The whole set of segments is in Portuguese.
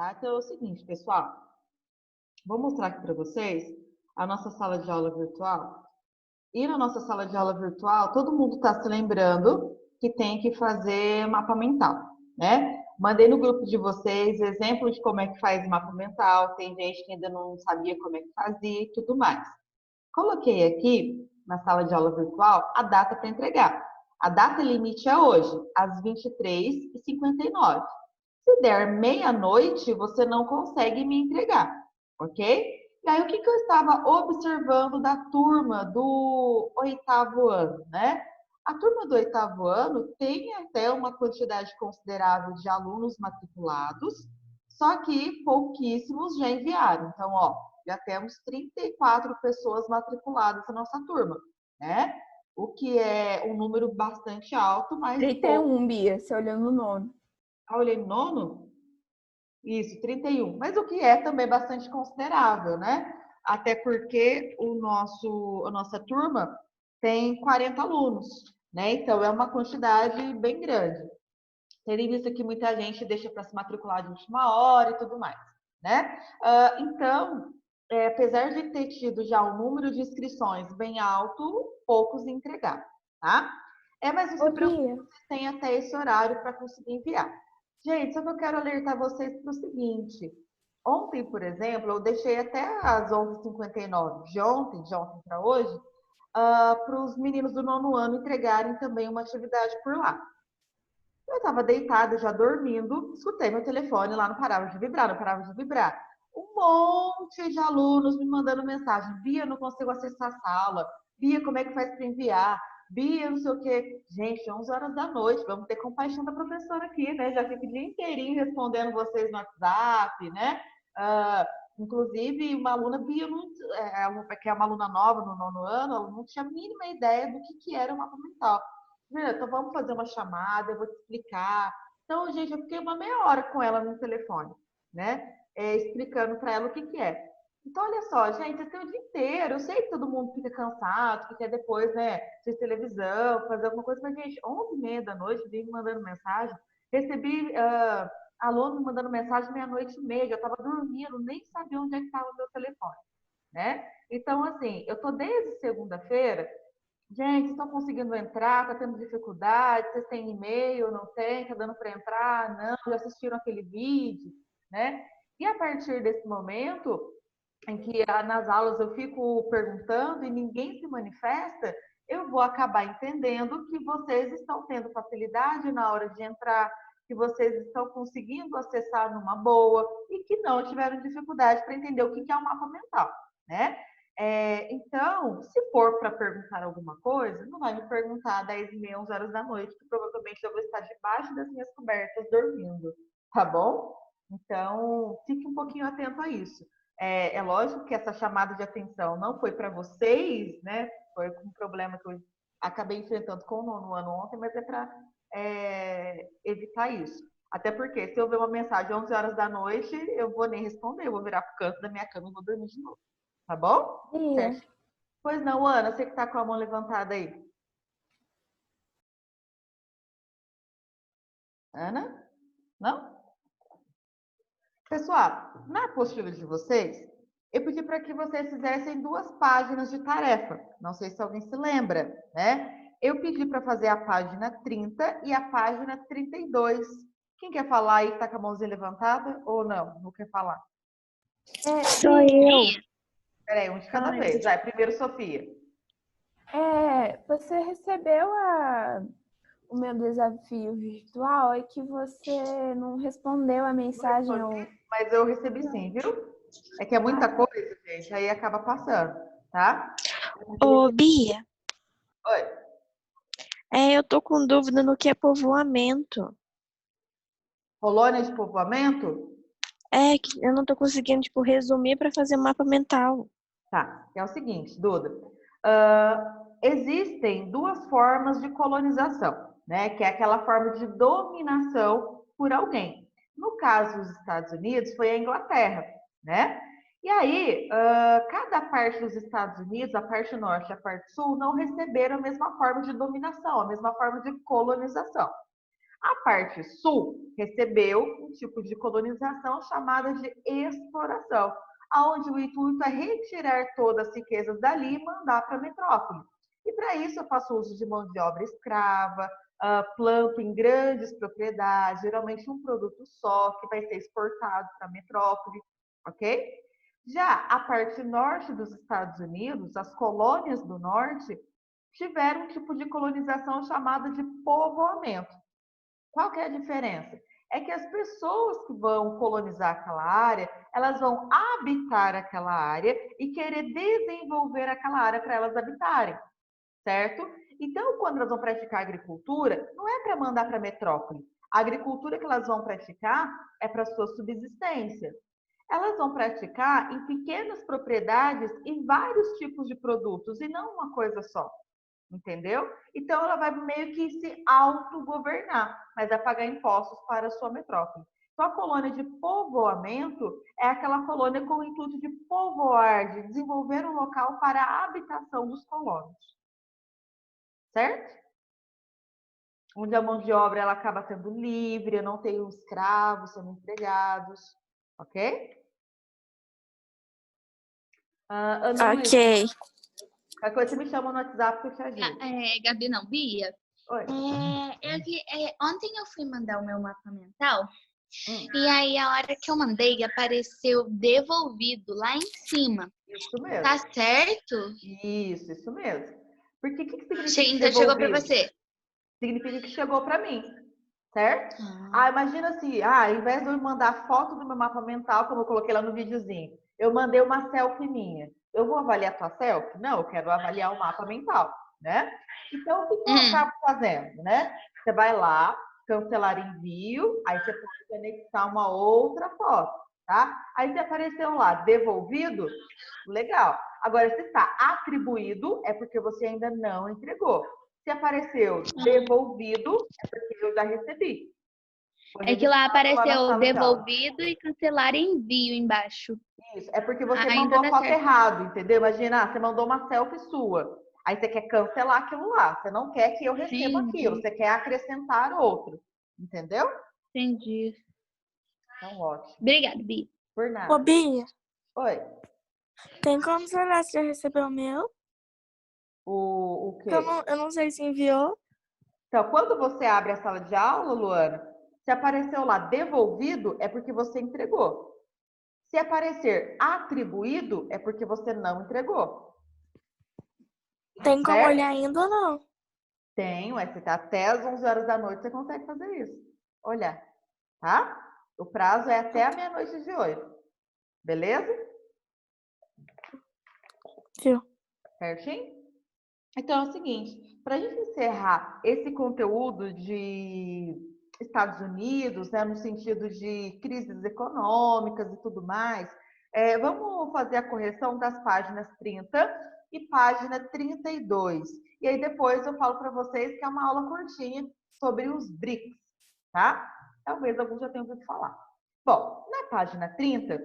tá? Então é o seguinte, pessoal, vou mostrar aqui para vocês a nossa sala de aula virtual. E na nossa sala de aula virtual, todo mundo está se lembrando que tem que fazer mapa mental, né? Mandei no grupo de vocês exemplo de como é que faz mapa mental. Tem gente que ainda não sabia como é que fazia e tudo mais. Coloquei aqui na sala de aula virtual a data para entregar. A data limite é hoje, às 23h59. Se der meia-noite, você não consegue me entregar, ok? E aí, o que eu estava observando da turma do oitavo ano, né? A turma do oitavo ano tem até uma quantidade considerável de alunos matriculados, só que pouquíssimos já enviaram. Então, ó, já temos 34 pessoas matriculadas na nossa turma, né? O que é um número bastante alto, mas... 31, Bia, você olhando o nome. Ah, olhei no nono? Isso, 31. Mas o que é também bastante considerável, né? Até porque a nossa turma tem 40 alunos, né? Então é uma quantidade bem grande. Tendo em vista que muita gente deixa para se matricular de última hora e tudo mais, né? Então, apesar de ter tido já um número de inscrições bem alto, poucos entregaram, tá? Mas não se preocupe, vocês têm até esse horário para conseguir enviar. Gente, só que eu quero alertar vocês para o seguinte. Ontem, por exemplo, eu deixei até às 11h59 de ontem para hoje, para os meninos do nono ano entregarem também uma atividade por lá. Eu estava deitada, já dormindo, escutei meu telefone lá, não parava de vibrar, não parava de vibrar. Um monte de alunos me mandando mensagem. Bia, não consigo acessar a sala. Bia, como é que faz para enviar? Bia, não sei o quê. Gente, 11 horas da noite, vamos ter compaixão da professora aqui, né? Já fico o dia inteirinho respondendo vocês no WhatsApp, né? Inclusive, uma aluna, Bia, que é uma aluna nova no nono ano, ela não tinha a mínima ideia do que era o mapa mental. Então vamos fazer uma chamada, eu vou te explicar. Então, gente, eu fiquei uma meia hora com ela no telefone, né? Explicando para ela o que é. Então, olha só, gente, esse é o dia inteiro. Eu sei que todo mundo fica cansado, que quer depois, né, assistir televisão, fazer alguma coisa, mas, gente, 11h30 da noite, vim me mandando mensagem. Recebi aluno me mandando mensagem meia-noite e meia, eu estava dormindo, nem sabia onde é que estava o meu telefone, né? Então, assim, eu tô desde segunda-feira. Gente, estão conseguindo entrar? Está tendo dificuldade? Vocês têm e-mail? Não tem? Está dando para entrar? Não? Já assistiram aquele vídeo? Né? E a partir desse momento, em que nas aulas eu fico perguntando e ninguém se manifesta, eu vou acabar entendendo que vocês estão tendo facilidade na hora de entrar, que vocês estão conseguindo acessar numa boa e que não tiveram dificuldade para entender o que é o mapa mental, né? Então, se for para perguntar alguma coisa, não vai me perguntar às 10h30, 11 horas da noite, que provavelmente eu vou estar debaixo das minhas cobertas dormindo, tá bom? Então, fique um pouquinho atento a isso. É lógico que essa chamada de atenção não foi para vocês, né? Foi um problema que eu acabei enfrentando com o nono ano ontem, mas é para evitar isso. Até porque se eu ver uma mensagem às 11 horas da noite, eu vou nem responder, eu vou virar pro canto da minha cama e vou dormir de novo. Tá bom? Certo. Pois não, Ana, você que tá com a mão levantada aí. Ana? Não? Pessoal, na apostila de vocês, eu pedi para que vocês fizessem 2 páginas de tarefa. Não sei se alguém se lembra, né? Eu pedi para fazer a página 30 e a página 32. Quem quer falar aí que tá com a mãozinha levantada ou não? Não quer falar? Sou eu. Peraí, um de cada vez. Vai, primeiro Sofia. Você recebeu o meu desafio virtual, é que você não respondeu a mensagem. Mas eu recebi sim, viu? É que é muita coisa, gente, aí acaba passando, tá? Ô, Bia. Oi. Eu tô com dúvida no que é povoamento. Colônia de povoamento? Que eu não tô conseguindo, resumir para fazer mapa mental. Tá, é o seguinte, Duda. Existem 2 formas de colonização, né? Que é aquela forma de dominação por alguém. No caso dos Estados Unidos, foi a Inglaterra, né? E aí, cada parte dos Estados Unidos, a parte norte e a parte sul, não receberam a mesma forma de dominação, a mesma forma de colonização. A parte sul recebeu um tipo de colonização chamada de exploração, onde o intuito é retirar todas as riquezas dali e mandar para a metrópole. E para isso eu faço uso de mão de obra escrava, planto em grandes propriedades, geralmente um produto só que vai ser exportado para a metrópole, ok? Já a parte norte dos Estados Unidos, as colônias do norte, tiveram um tipo de colonização chamada de povoamento. Qual que é a diferença? É que as pessoas que vão colonizar aquela área, elas vão habitar aquela área e querer desenvolver aquela área para elas habitarem, certo? Então, quando elas vão praticar agricultura, não é para mandar para a metrópole. A agricultura que elas vão praticar é para sua subsistência. Elas vão praticar em pequenas propriedades e vários tipos de produtos e não uma coisa só. Entendeu? Então, ela vai meio que se autogovernar, mas vai pagar impostos para a sua metrópole. Então, a colônia de povoamento é aquela colônia com o intuito de povoar, de desenvolver um local para a habitação dos colonos. Certo? Onde a mão de obra ela acaba sendo livre, não tem os escravos sendo empregados. Ok? Ana Luísa, Ok. qualquer coisa você me chama no WhatsApp que eu te ajudo. Gabi, não, Bia. Oi. Ontem eu fui mandar o meu mapa mental Hum. e aí a hora que eu mandei apareceu devolvido lá em cima. Isso mesmo. Tá certo? Isso mesmo. Porque o que significa Então chegou para devolvido? você. Significa que chegou para mim, certo? Imagina assim, ao invés de eu mandar foto do meu mapa mental, como eu coloquei lá no videozinho, eu mandei uma selfie minha. Eu vou avaliar a tua selfie? Não, eu quero avaliar o mapa mental, né? Então, o que eu acabo fazendo, né? Você vai lá, cancelar envio, aí você pode conectar uma outra foto, tá? Aí se apareceu lá, devolvido, legal. Agora, se está atribuído, é porque você ainda não entregou. Se apareceu devolvido, é porque eu já recebi. É que lá apareceu devolvido e cancelar envio embaixo. Isso, é porque você Ainda mandou a tá foto certo. errado, entendeu? Imagina, você mandou uma selfie sua. Aí você quer cancelar aquilo lá. Você não quer que eu receba aquilo, você quer acrescentar outro. Entendeu? Entendi. Então, ótimo. Obrigada, Bia. Por nada. Ô, Bia, Oi. tem como você olhar se já recebeu o meu? O quê? Eu não sei se enviou. Então, quando você abre a sala de aula, Luana, se apareceu lá devolvido, é porque você entregou. Se aparecer atribuído, é porque você não entregou. Tem como Certo? olhar ainda ou não? Tem, mas você tá até às 11 horas da noite, você consegue fazer isso. Olhar, tá? O prazo é até a meia-noite de hoje. Beleza? Viu? Certinho? Então é o seguinte, para a gente encerrar esse conteúdo de Estados Unidos, né, no sentido de crises econômicas e tudo mais, vamos fazer a correção das páginas 30 e página 32. E aí depois eu falo para vocês que é uma aula curtinha sobre os BRICS, tá? Talvez alguns já tenham ouvido falar. Bom, na página 30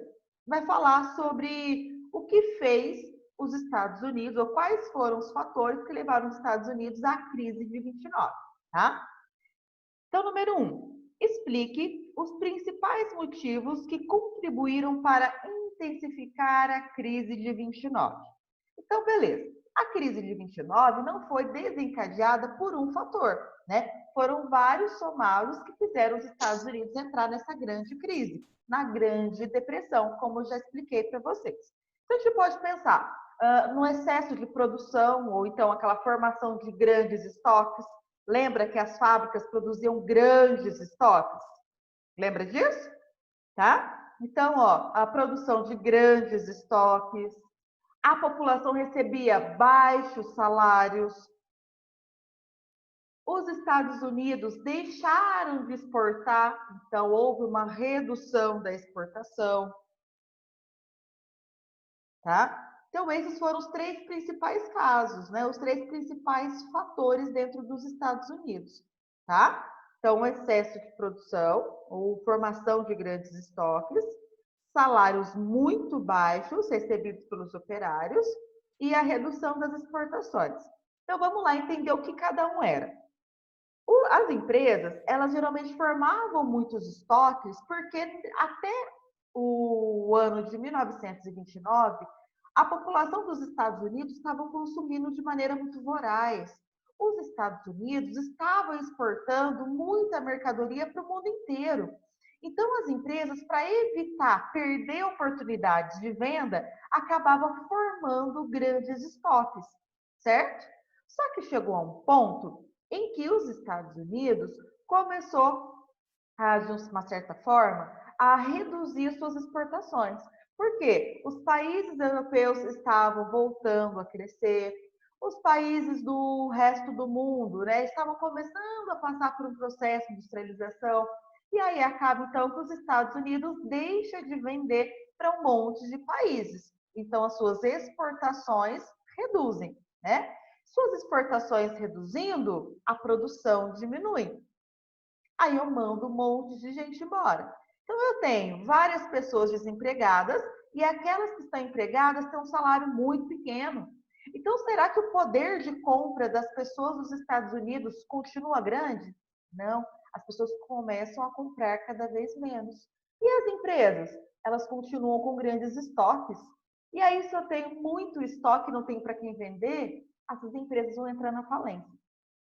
vai falar sobre o que fez os Estados Unidos, ou quais foram os fatores que levaram os Estados Unidos à crise de 29, tá? Então, número 1, explique os principais motivos que contribuíram para intensificar a crise de 29. Então, beleza. A crise de 29 não foi desencadeada por um fator, né? Foram vários somados que fizeram os Estados Unidos entrar nessa grande crise, na Grande Depressão, como eu já expliquei para vocês. Então, a gente pode pensar no excesso de produção, ou então aquela formação de grandes estoques. Lembra que as fábricas produziam grandes estoques? Lembra disso? Tá? Então, ó, a produção de grandes estoques, a população recebia baixos salários, os Estados Unidos deixaram de exportar, então houve uma redução da exportação, tá? Então, esses foram os três principais casos, né? Os três principais fatores dentro dos Estados Unidos, tá? Então, o excesso de produção, ou formação de grandes estoques, salários muito baixos recebidos pelos operários e a redução das exportações. Então, vamos lá entender o que cada um era. As empresas, elas geralmente formavam muitos estoques porque até o ano de 1929, a população dos Estados Unidos estava consumindo de maneira muito voraz. Os Estados Unidos estavam exportando muita mercadoria para o mundo inteiro. Então, as empresas, para evitar perder oportunidades de venda, acabavam formando grandes estoques, certo? Só que chegou a um ponto em que os Estados Unidos começou, de uma certa forma, a reduzir suas exportações. Por quê? Os países europeus estavam voltando a crescer, os países do resto do mundo, né, estavam começando a passar por um processo de industrialização, e aí acaba então que os Estados Unidos deixam de vender para um monte de países. Então as suas exportações reduzem, né? Suas exportações reduzindo, a produção diminui. Aí eu mando um monte de gente embora. Então eu tenho várias pessoas desempregadas e aquelas que estão empregadas têm um salário muito pequeno. Então será que o poder de compra das pessoas dos Estados Unidos continua grande? Não, as pessoas começam a comprar cada vez menos. E as empresas? Elas continuam com grandes estoques. E aí se eu tenho muito estoque e não tenho para quem vender, essas empresas vão entrar na falência.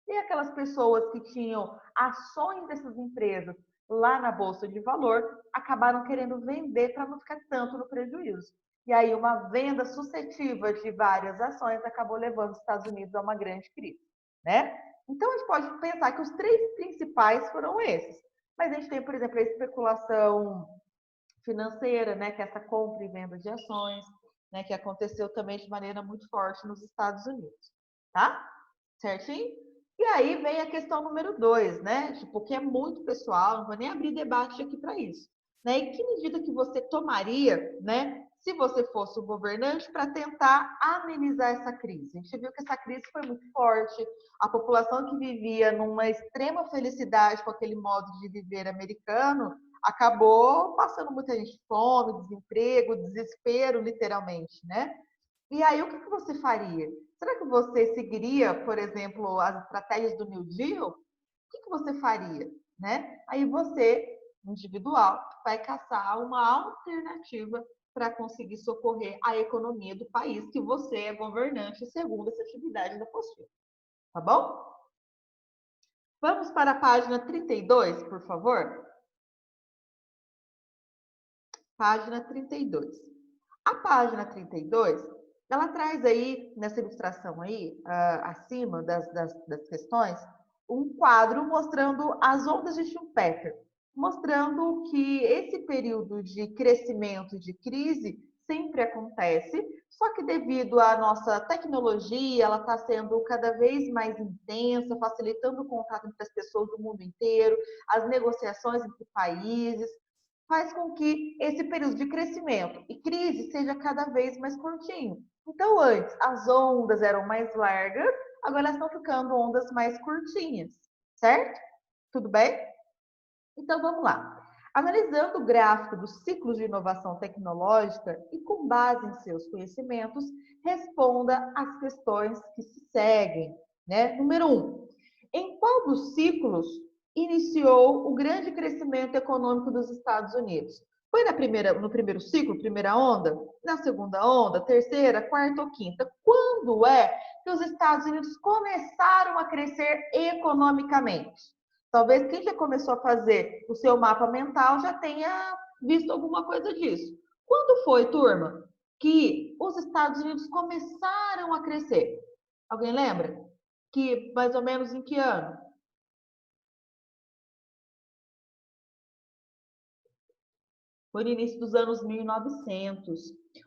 E aquelas pessoas que tinham ações dessas empresas lá na Bolsa de Valor acabaram querendo vender para não ficar tanto no prejuízo. E aí uma venda sucessiva de várias ações acabou levando os Estados Unidos a uma grande crise, né? Então a gente pode pensar que os três principais foram esses. Mas a gente tem, por exemplo, a especulação financeira, né, que é essa compra e venda de ações, né, que aconteceu também de maneira muito forte nos Estados Unidos, tá? Certinho? E aí vem a questão número 2, né? Tipo, que é muito pessoal, não vou nem abrir debate aqui para isso. Né? E que medida que você tomaria, né, se você fosse o governante, para tentar amenizar essa crise? A gente viu que essa crise foi muito forte, a população que vivia numa extrema felicidade com aquele modo de viver americano, acabou passando muita gente fome, desemprego, desespero, literalmente, né? E aí, o que você faria? Será que você seguiria, por exemplo, as estratégias do New Deal? O que você faria? Né? Aí você, individual, vai caçar uma alternativa para conseguir socorrer a economia do país que você é governante segundo essa atividade da postura. Tá bom? Vamos para a página 32, por favor. Página 32. A página 32, ela traz aí, nessa ilustração aí, acima das questões, um quadro mostrando as ondas de Schumpeter, mostrando que esse período de crescimento e de crise sempre acontece, só que devido à nossa tecnologia, ela está sendo cada vez mais intensa, facilitando o contato entre as pessoas do mundo inteiro, as negociações entre países, faz com que esse período de crescimento e crise seja cada vez mais curtinho. Então, antes, as ondas eram mais largas, agora elas estão ficando ondas mais curtinhas, certo? Tudo bem? Então, vamos lá. Analisando o gráfico dos ciclos de inovação tecnológica e com base em seus conhecimentos, responda às questões que se seguem. Né? Número 1. Em qual dos ciclos iniciou o grande crescimento econômico dos Estados Unidos? Foi no primeiro ciclo, primeira onda? Na segunda onda, terceira, quarta ou quinta? Quando é que os Estados Unidos começaram a crescer economicamente? Talvez quem já começou a fazer o seu mapa mental já tenha visto alguma coisa disso. Quando foi, turma, que os Estados Unidos começaram a crescer? Alguém lembra? Que mais ou menos em que ano? Foi no início dos anos 1900.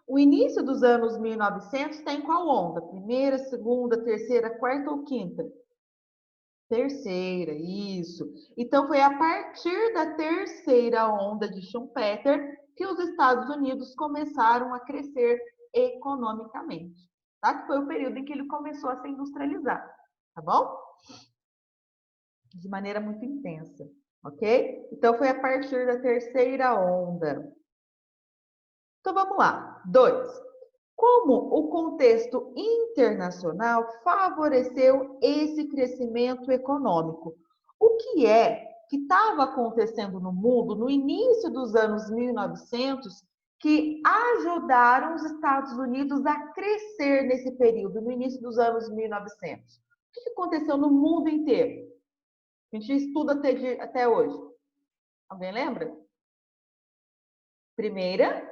O início dos anos 1900 está em qual onda? Primeira, segunda, terceira, quarta ou quinta? Terceira, isso. Então, foi a partir da terceira onda de Schumpeter que os Estados Unidos começaram a crescer economicamente. Tá? Que foi o período em que ele começou a se industrializar. Tá bom? De maneira muito intensa. Ok? Então, foi a partir da terceira onda. Então, vamos lá. 2. Como o contexto internacional favoreceu esse crescimento econômico? O que é que estava acontecendo no mundo no início dos anos 1900 que ajudaram os Estados Unidos a crescer nesse período, no início dos anos 1900? O que aconteceu no mundo inteiro? A gente estuda até hoje. Alguém lembra? Primeira?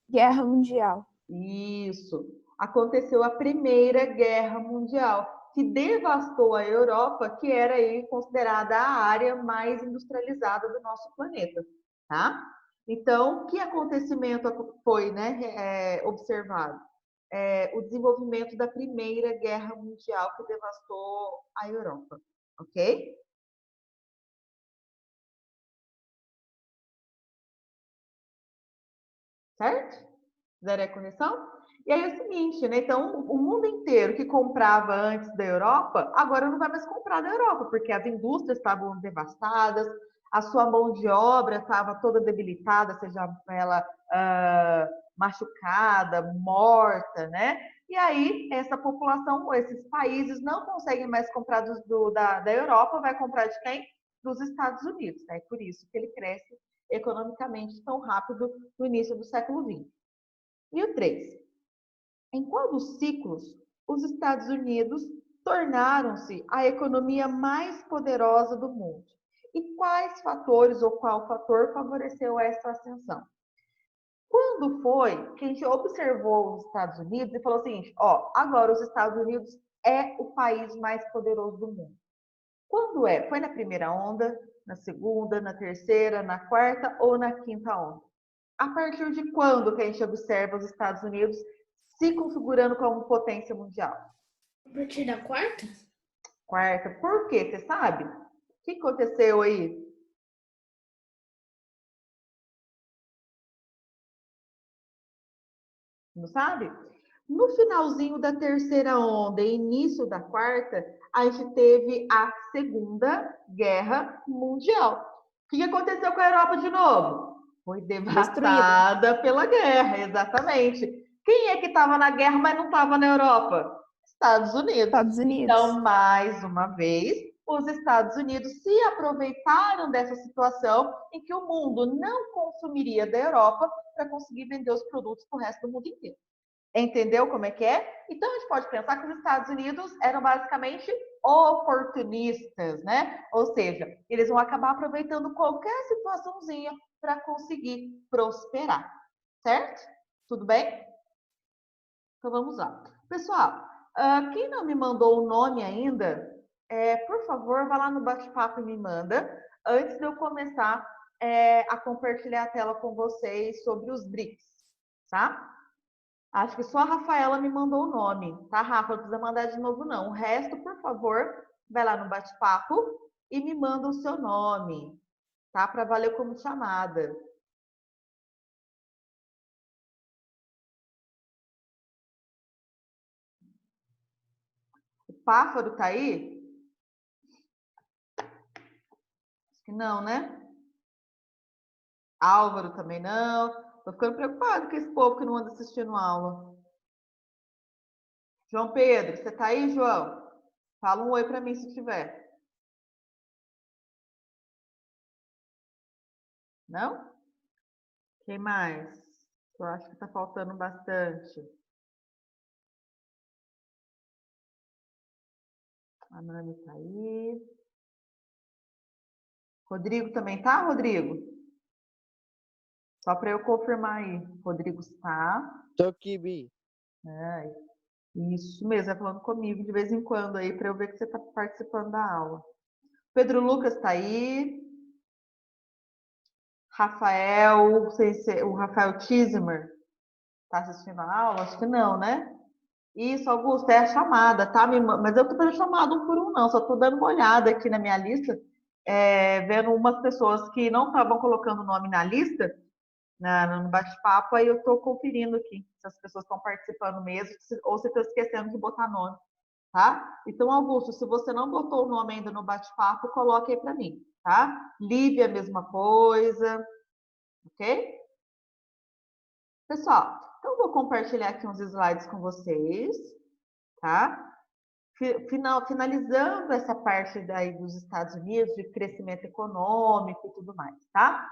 Guerra Mundial. Isso. Aconteceu a Primeira Guerra Mundial, que devastou a Europa, que era aí considerada a área mais industrializada do nosso planeta, tá? Então, que acontecimento foi, né, observado? O desenvolvimento da Primeira Guerra Mundial, que devastou a Europa, ok? Certo? Fizeram a correção? E aí é o seguinte, né? Então, o mundo inteiro que comprava antes da Europa, agora não vai mais comprar da Europa, porque as indústrias estavam devastadas, a sua mão de obra estava toda debilitada, seja ela machucada, morta, né? E aí, essa população, esses países não conseguem mais comprar da Europa, vai comprar de quem? Dos Estados Unidos, né? Por isso que ele cresce economicamente tão rápido no início do século XX. E o 3. Em qual dos ciclos os Estados Unidos tornaram-se a economia mais poderosa do mundo? E quais fatores ou qual fator favoreceu essa ascensão? Quando foi que a gente observou os Estados Unidos e falou o seguinte, ó, agora os Estados Unidos é o país mais poderoso do mundo? Quando é? Foi na primeira onda, na segunda, na terceira, na quarta ou na quinta onda? A partir de quando que a gente observa os Estados Unidos se configurando como potência mundial? A partir da quarta? Quarta. Por quê? Você sabe? O que aconteceu aí? Não sabe? No finalzinho da terceira onda e início da quarta, a gente teve a Segunda Guerra Mundial. O que aconteceu com a Europa de novo? Foi devastada pela guerra, exatamente. Quem é que estava na guerra, mas não estava na Europa? Estados Unidos. Estados Unidos. Então, mais uma vez, os Estados Unidos se aproveitaram dessa situação em que o mundo não consumiria da Europa para conseguir vender os produtos para o resto do mundo inteiro. Entendeu como é que é? Então, a gente pode pensar que os Estados Unidos eram basicamente oportunistas, né? Ou seja, eles vão acabar aproveitando qualquer situaçãozinha para conseguir prosperar, certo? Tudo bem? Então, vamos lá. Pessoal, quem não me mandou o nome ainda, por favor, vá lá no bate-papo e me manda, antes de eu começar a compartilhar a tela com vocês sobre os BRICS, tá? Acho que só a Rafaela me mandou o nome, tá, Rafa? Não precisa mandar de novo, não. O resto, por favor, vai lá no bate-papo e me manda o seu nome, tá? Para valer como chamada. O Pássaro tá aí? Acho que não, né? Álvaro também não. Tô ficando preocupado com esse povo que não anda assistindo aula. João Pedro, você tá aí, João? Fala um oi para mim se tiver. Não? Quem mais? Eu acho que tá faltando bastante. A Nani tá aí. Rodrigo também tá, Rodrigo? Só para eu confirmar aí. Rodrigo está. Tô aqui, Bi. Isso mesmo, vai falando comigo de vez em quando aí, para eu ver que você está participando da aula. Pedro Lucas está aí. Rafael, o Rafael Tismer está assistindo a aula? Acho que não, né? Isso, Augusto, é a chamada, tá? Mas eu tô fazendo chamada um por um, não. Só tô dando uma olhada aqui na minha lista, vendo umas pessoas que não estavam colocando o nome na lista, no bate-papo, aí eu estou conferindo aqui se as pessoas estão participando mesmo ou se estão esquecendo de botar nome, tá? Então, Augusto, se você não botou o nome ainda no bate-papo, coloque aí para mim, tá? Lívia, a mesma coisa, ok? Pessoal, então eu vou compartilhar aqui uns slides com vocês, tá? finalizando essa parte daí dos Estados Unidos, de crescimento econômico e tudo mais, tá?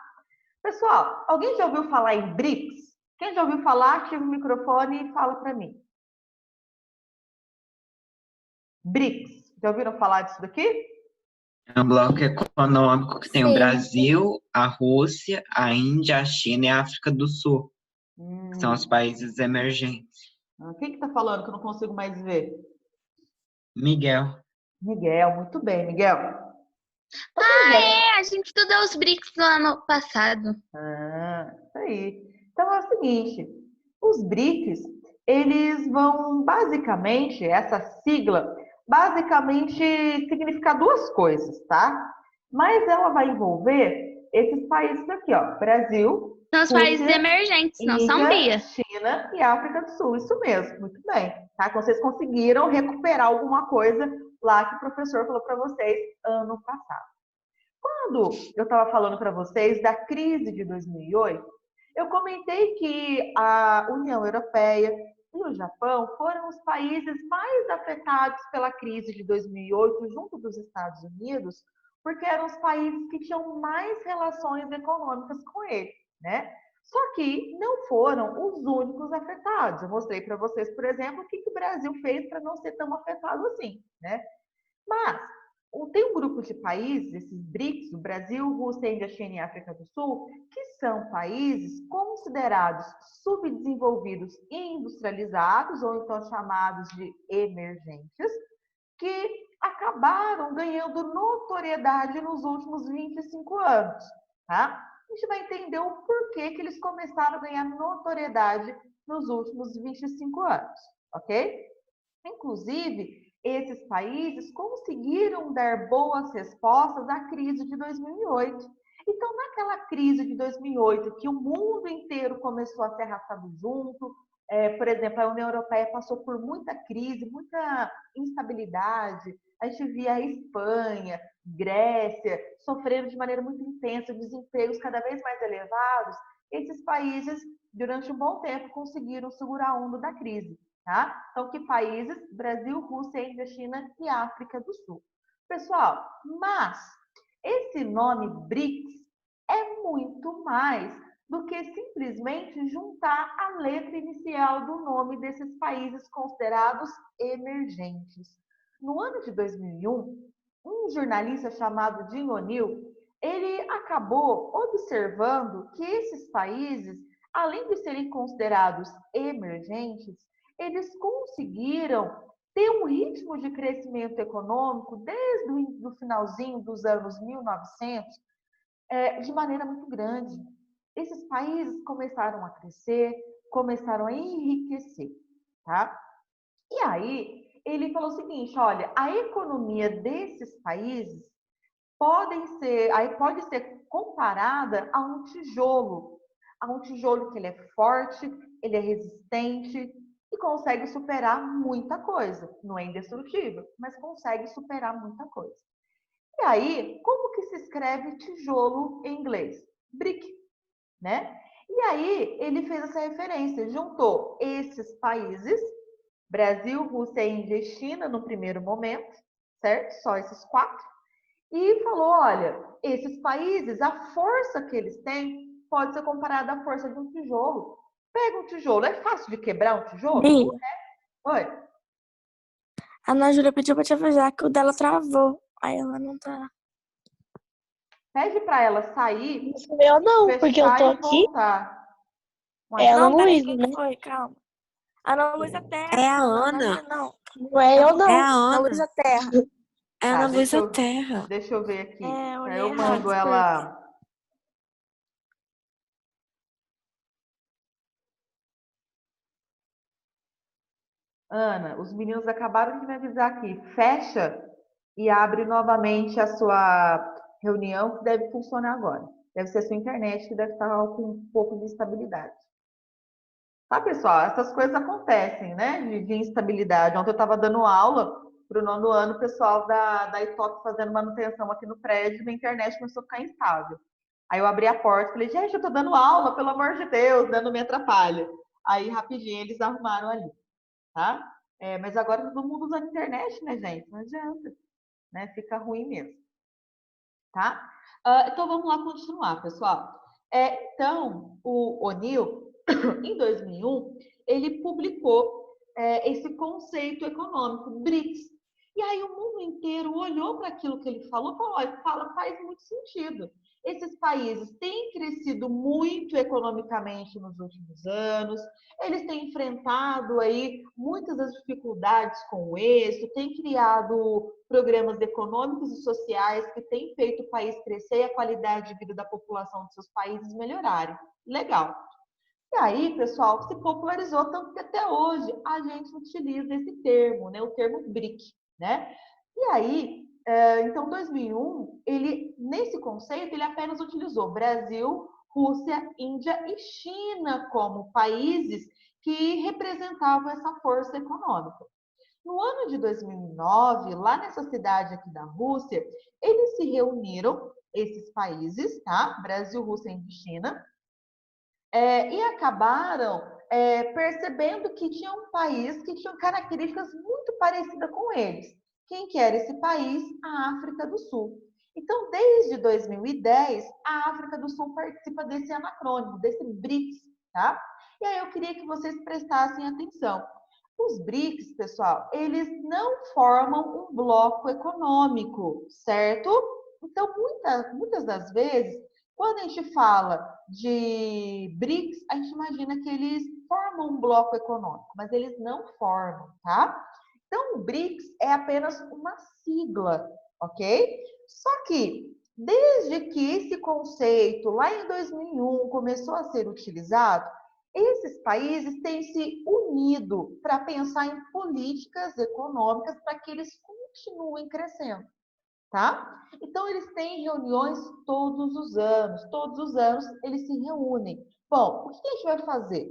Pessoal, alguém já ouviu falar em BRICS? Quem já ouviu falar, ativa o microfone e fala para mim. BRICS, já ouviram falar disso daqui? É um bloco econômico que tem o Sim. Brasil, a Rússia, a Índia, a China e a África do Sul, que são os países emergentes. Quem que tá falando que eu não consigo mais ver? Miguel. Miguel, muito bem, Miguel. A gente estudou os BRICS no ano passado. Isso aí. Então é o seguinte, os BRICS, eles vão basicamente, essa sigla, basicamente significar duas coisas, tá? Mas ela vai envolver esses países aqui, ó, Brasil, São os países Rússia, emergentes, não são, Índia, Bia? China e África do Sul, isso mesmo, muito bem. Tá? Então vocês conseguiram recuperar alguma coisa lá que o professor falou para vocês ano passado. Quando eu estava falando para vocês da crise de 2008, eu comentei que a União Europeia e o Japão foram os países mais afetados pela crise de 2008, junto dos Estados Unidos, porque eram os países que tinham mais relações econômicas com ele, né? Só que não foram os únicos afetados. Eu mostrei para vocês, por exemplo, o que o Brasil fez para não ser tão afetado assim, né? Mas tem um grupo de países, esses BRICS, o Brasil, Rússia, Índia, China e África do Sul, que são países considerados subdesenvolvidos e industrializados, ou então chamados de emergentes, que acabaram ganhando notoriedade nos últimos 25 anos, tá? A gente vai entender o porquê que eles começaram a ganhar notoriedade nos últimos 25 anos, ok? Inclusive, esses países conseguiram dar boas respostas à crise de 2008. Então, naquela crise de 2008, que o mundo inteiro começou a ser arrastado junto, por exemplo, a União Europeia passou por muita crise, muita instabilidade. A gente via a Espanha, Grécia, sofrendo de maneira muito intensa, desempregos cada vez mais elevados. Esses países, durante um bom tempo, conseguiram segurar a onda da crise. Tá? Então, que países? Brasil, Rússia, Índia, China e África do Sul. Pessoal, mas esse nome BRICS é muito mais do que simplesmente juntar a letra inicial do nome desses países considerados emergentes. No ano de 2001, um jornalista chamado Jim O'Neill, ele acabou observando que esses países, além de serem considerados emergentes, eles conseguiram ter um ritmo de crescimento econômico desde o finalzinho dos anos 1900 de maneira muito grande. Esses países começaram a crescer, começaram a enriquecer, tá? E aí, ele falou o seguinte, olha, a economia desses países pode ser comparada a um tijolo que ele é forte, ele é resistente e consegue superar muita coisa. Não é indestrutível, mas consegue superar muita coisa. E aí, como que se escreve tijolo em inglês? Brick, né? E aí, ele fez essa referência, juntou esses países, Brasil, Rússia, Índia e China, no primeiro momento, certo? Só esses 4. E falou, olha, esses países, a força que eles têm pode ser comparada à força de um tijolo. Pega um tijolo, é fácil de quebrar um tijolo? Bia, Oi? a Ana Júlia pediu pra te avisar que o dela travou. Aí ela não tá. Pede para ela sair, Não sou eu não, porque eu fechar tô e aqui. voltar. Ué, É a Ana Não, peraí, Luísa, quem né? foi? Calma. Ana Luísa Terra. É a Não, Ana. não. Não é eu não. É a Ana Ana. Luísa Terra. É a tá, Ana Luísa Terra. deixa eu ver aqui. É, olhei Eu errado, mando desculpa. ela... Ana, os meninos acabaram de me avisar aqui. Fecha e abre novamente a sua reunião, que deve funcionar agora. Deve ser a sua internet, que deve estar com um pouco de instabilidade. Tá, pessoal? Essas coisas acontecem, né? De instabilidade. Ontem eu estava dando aula para o 9º ano, o pessoal da ITOP fazendo manutenção aqui no prédio, minha internet começou a ficar instável. Aí eu abri a porta e falei, gente, eu estou dando aula, pelo amor de Deus, né? Não me atrapalha. Aí, rapidinho, eles arrumaram ali, tá? Mas agora todo mundo usando internet, né, gente? Não adianta, né? Fica ruim mesmo, tá? Então vamos lá continuar, pessoal. Então, o O'Neill, em 2001, ele publicou esse conceito econômico, BRICS. E aí o mundo inteiro olhou para aquilo que ele falou e falou, olha, faz muito sentido. Esses países têm crescido muito economicamente nos últimos anos, eles têm enfrentado aí muitas das dificuldades com isso, têm criado programas econômicos e sociais que têm feito o país crescer e a qualidade de vida da população de seus países melhorarem. Legal. E aí, pessoal, se popularizou tanto que até hoje a gente utiliza esse termo, né? O termo BRIC, né? E aí, então, 2001, nesse conceito, ele apenas utilizou Brasil, Rússia, Índia e China como países que representavam essa força econômica. No ano de 2009, lá nessa cidade aqui da Rússia, eles se reuniram, esses países, tá? Brasil, Rússia, Índia e China, e acabaram percebendo que tinha um país que tinha características muito parecidas com eles. Quem que era esse país? A África do Sul. Então, desde 2010, a África do Sul participa desse anacrônimo, desse BRICS, tá? E aí eu queria que vocês prestassem atenção. Os BRICS, pessoal, eles não formam um bloco econômico, certo? Então, muitas das vezes, quando a gente fala de BRICS, a gente imagina que eles formam um bloco econômico, mas eles não formam, tá? Então, o BRICS é apenas uma sigla, ok? Só que, desde que esse conceito, lá em 2001, começou a ser utilizado, esses países têm se unido para pensar em políticas econômicas para que eles continuem crescendo, tá? Então, eles têm reuniões todos os anos eles se reúnem. Bom, o que a gente vai fazer?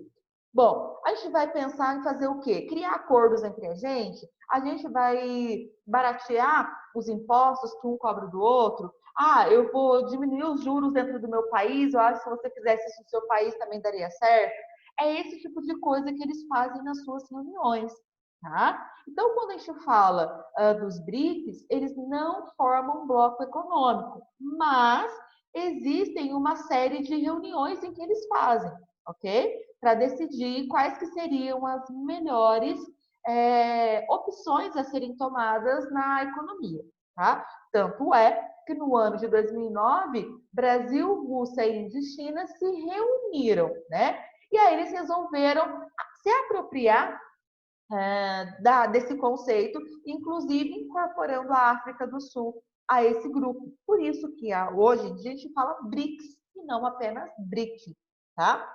Bom, a gente vai pensar em fazer o quê? Criar acordos entre a gente vai baratear os impostos que um cobra do outro. Ah, eu vou diminuir os juros dentro do meu país, eu acho que se você fizesse isso no seu país também daria certo. É esse tipo de coisa que eles fazem nas suas reuniões, tá? Então, quando a gente fala dos BRICS, eles não formam um bloco econômico, mas existem uma série de reuniões em que eles fazem, ok? Para decidir quais que seriam as melhores opções a serem tomadas na economia, tá? Tanto é que no ano de 2009, Brasil, Rússia, Índia e China se reuniram, né? E aí eles resolveram se apropriar desse conceito, inclusive incorporando a África do Sul a esse grupo. Por isso que hoje a gente fala BRICS e não apenas BRIC, tá?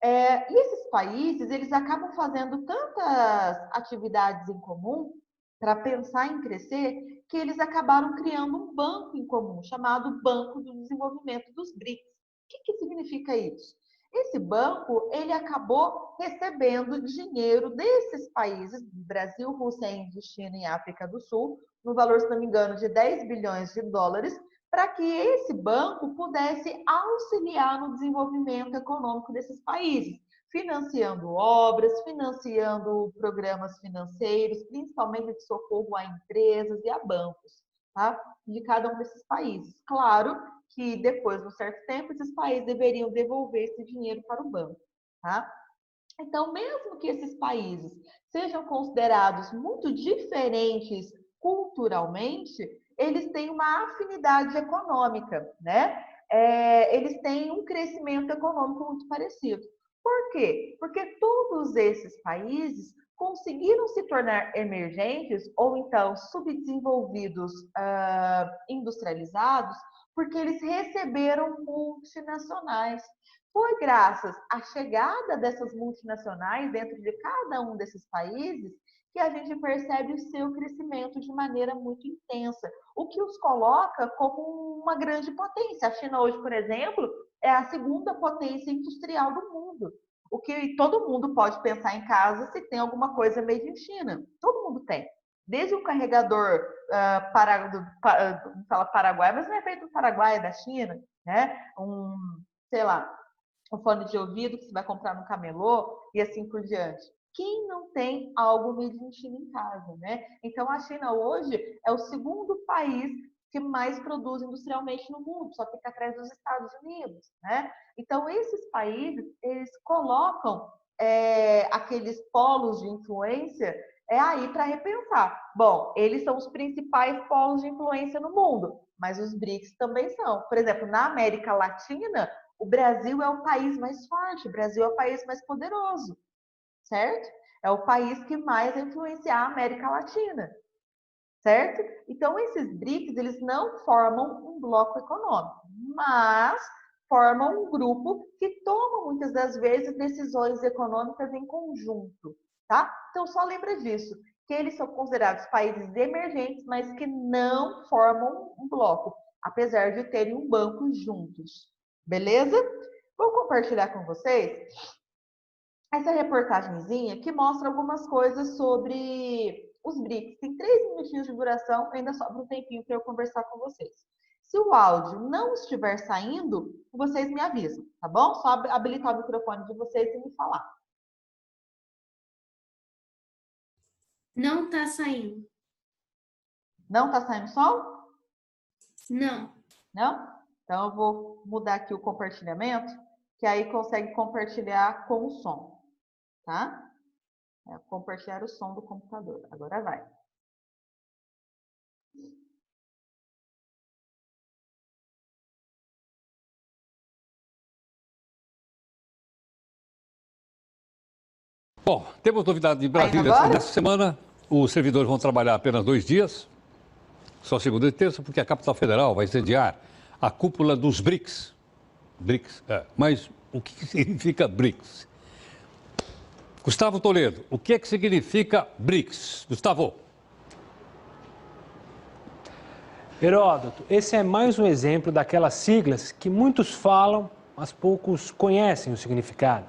E esses países, eles acabam fazendo tantas atividades em comum para pensar em crescer, que eles acabaram criando um banco em comum, chamado Banco do Desenvolvimento dos BRICS. O que significa isso? Esse banco, ele acabou recebendo dinheiro desses países, Brasil, Rússia, Índia, China e África do Sul, no valor, se não me engano, de 10 bilhões de dólares, para que esse banco pudesse auxiliar no desenvolvimento econômico desses países, financiando obras, financiando programas financeiros, principalmente de socorro a empresas e a bancos, tá? De cada um desses países. Claro que depois de um certo tempo, esses países deveriam devolver esse dinheiro para o banco, tá? Então, mesmo que esses países sejam considerados muito diferentes culturalmente, eles têm uma afinidade econômica, né? Eles têm um crescimento econômico muito parecido. Por quê? Porque todos esses países conseguiram se tornar emergentes ou então subdesenvolvidos, industrializados, porque eles receberam multinacionais. Foi graças à chegada dessas multinacionais dentro de cada um desses países que a gente percebe o seu crescimento de maneira muito intensa, o que os coloca como uma grande potência. A China hoje, por exemplo, é a segunda potência industrial do mundo. O que todo mundo pode pensar em casa se tem alguma coisa made in China. Todo mundo tem. Desde um carregador fala Paraguai, mas não é feito no Paraguai, é da China, né? Sei lá, um fone de ouvido que você vai comprar no camelô e assim por diante. Quem não tem algo made in China em casa, né? Então, a China hoje é o segundo país que mais produz industrialmente no mundo, só fica atrás dos Estados Unidos, né? Então, esses países, eles colocam aqueles polos de influência aí para repensar. Bom, eles são os principais polos de influência no mundo, mas os BRICS também são. Por exemplo, na América Latina, o Brasil é o país mais forte, o Brasil é o país mais poderoso, certo? É o país que mais vai influenciar a América Latina, certo? Então, esses BRICS, eles não formam um bloco econômico, mas formam um grupo que toma, muitas das vezes, decisões econômicas em conjunto, tá? Então, só lembra disso, que eles são considerados países emergentes, mas que não formam um bloco, apesar de terem um banco juntos, beleza? Vou compartilhar com vocês essa reportagenzinha que mostra algumas coisas sobre os BRICS. Tem 3 minutinhos de duração, ainda sobra um tempinho para eu conversar com vocês. Se o áudio não estiver saindo, vocês me avisam, tá bom? Só habilitar o microfone de vocês e me falar. Não tá saindo. Não tá saindo som? Não. Não? Então eu vou mudar aqui o compartilhamento, que aí consegue compartilhar com o som, tá? Compartilhar o som do computador. Agora vai. Bom, temos novidade de Brasília. Nessa semana, os servidores vão trabalhar apenas 2 dias, só segunda e terça, porque a capital federal vai sediar a cúpula dos BRICS. Mas o que significa BRICS? Gustavo Toledo, o que significa BRICS? Gustavo. Heródoto, esse é mais um exemplo daquelas siglas que muitos falam, mas poucos conhecem o significado.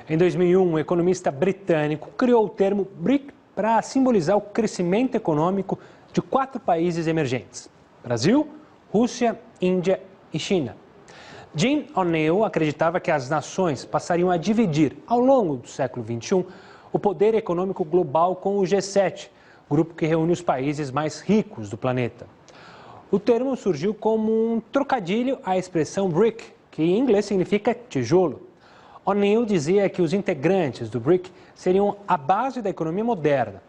Em 2001, um economista britânico criou o termo BRIC para simbolizar o crescimento econômico de 4 países emergentes: Brasil, Rússia, Índia e China. Jim O'Neill acreditava que as nações passariam a dividir, ao longo do século XXI, o poder econômico global com o G7, grupo que reúne os países mais ricos do planeta. O termo surgiu como um trocadilho à expressão BRIC, que em inglês significa tijolo. O'Neill dizia que os integrantes do BRIC seriam a base da economia moderna,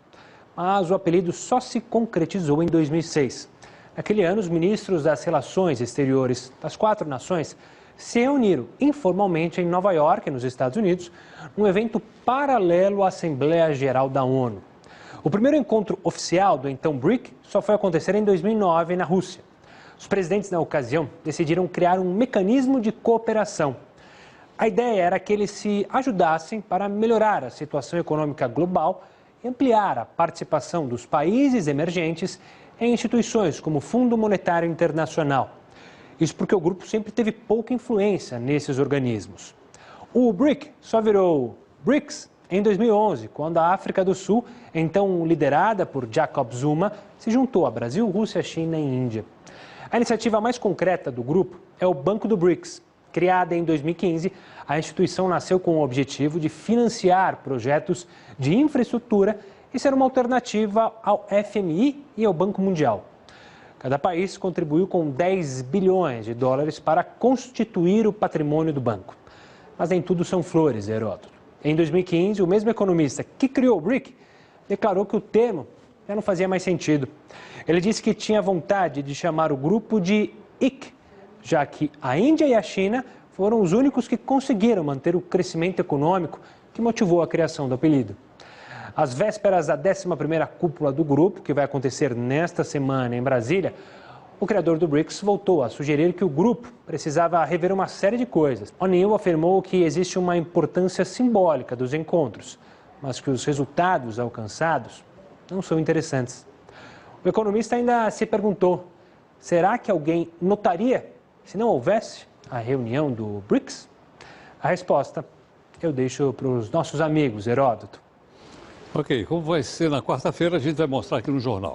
mas o apelido só se concretizou em 2006. Naquele ano, os ministros das Relações Exteriores das 4 nações se reuniram informalmente em Nova York, nos Estados Unidos, num evento paralelo à Assembleia Geral da ONU. O primeiro encontro oficial do então BRIC só foi acontecer em 2009, na Rússia. Os presidentes, na ocasião, decidiram criar um mecanismo de cooperação. A ideia era que eles se ajudassem para melhorar a situação econômica global e ampliar a participação dos países emergentes em instituições como o Fundo Monetário Internacional. Isso porque o grupo sempre teve pouca influência nesses organismos. O BRIC só virou BRICS em 2011, quando a África do Sul, então liderada por Jacob Zuma, se juntou a Brasil, Rússia, China e Índia. A iniciativa mais concreta do grupo é o Banco do BRICS. Criada em 2015, a instituição nasceu com o objetivo de financiar projetos de infraestrutura e ser uma alternativa ao FMI e ao Banco Mundial. Cada país contribuiu com 10 bilhões de dólares para constituir o patrimônio do banco. Mas nem tudo são flores, Heródoto. Em 2015, o mesmo economista que criou o BRIC declarou que o termo já não fazia mais sentido. Ele disse que tinha vontade de chamar o grupo de IC, já que a Índia e a China foram os únicos que conseguiram manter o crescimento econômico que motivou a criação do apelido. Às vésperas da 11ª cúpula do grupo, que vai acontecer nesta semana em Brasília, o criador do BRICS voltou a sugerir que o grupo precisava rever uma série de coisas. O'Neill afirmou que existe uma importância simbólica dos encontros, mas que os resultados alcançados não são interessantes. O economista ainda se perguntou: será que alguém notaria se não houvesse a reunião do BRICS? A resposta eu deixo para os nossos amigos, Heródoto. Ok, como vai ser na quarta-feira, a gente vai mostrar aqui no jornal.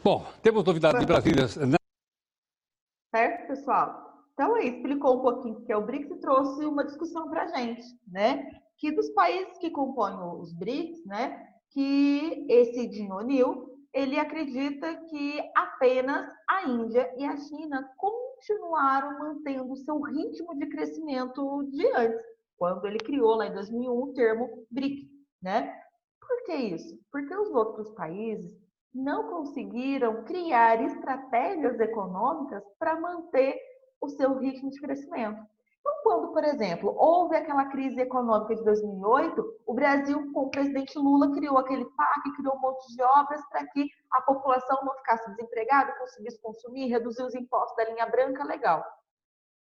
Bom, temos novidade de Brasília. Certo, pessoal? Então, aí, explicou um pouquinho o que é o BRICS e trouxe uma discussão para a gente, né? que dos países que compõem os BRICS, né, que esse Jim O'Neill, ele acredita que apenas a Índia e a China continuaram mantendo o seu ritmo de crescimento de antes, quando ele criou lá em 2001 o termo BRIC, né? Por que isso? Porque os outros países não conseguiram criar estratégias econômicas para manter o seu ritmo de crescimento. Então, quando, por exemplo, houve aquela crise econômica de 2008, o Brasil, com o presidente Lula, criou aquele PAC, criou um monte de obras para que a população não ficasse desempregada, conseguisse consumir, reduzir os impostos da linha branca, legal.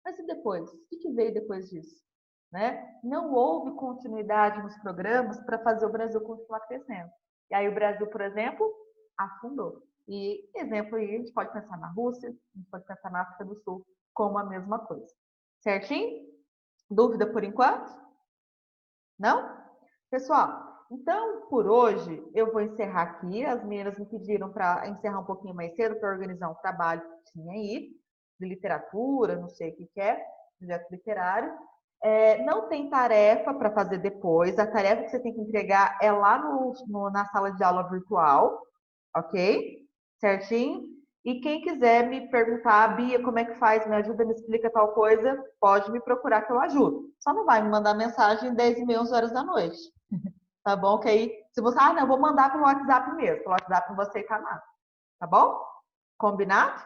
Mas e depois? O que veio depois disso? Né? Não houve continuidade nos programas para fazer o Brasil continuar crescendo. E aí o Brasil, por exemplo, afundou. E exemplo aí, a gente pode pensar na Rússia, a gente pode pensar na África do Sul como a mesma coisa. Certinho? Dúvida por enquanto? Não? Pessoal, então por hoje eu vou encerrar aqui. As meninas me pediram para encerrar um pouquinho mais cedo para organizar um trabalho que tinha aí, de literatura, não sei o que é, projeto literário. Não tem tarefa para fazer depois. A tarefa que você tem que entregar é lá na sala de aula virtual, ok? Certinho? E quem quiser me perguntar, Bia, como é que faz, me ajuda, me explica tal coisa, pode me procurar que eu ajudo. Só não vai me mandar mensagem 10h30, 11h da noite. Tá bom? Que aí, se você, não, eu vou mandar pelo WhatsApp mesmo. Pelo WhatsApp não vou aceitar nada. Tá bom? Combinado?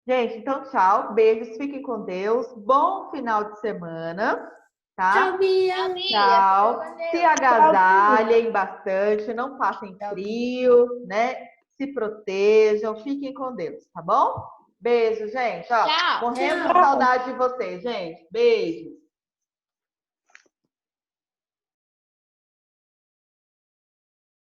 Gente, então tchau, beijos, fiquem com Deus, bom final de semana, tá? Tchau, Bia. Tchau. Se agasalhem bastante, não passem frio, né? Se protejam, fiquem com Deus, tá bom? Beijo, gente. Ó, Tchau. morrendo de saudade de vocês, gente. Beijos.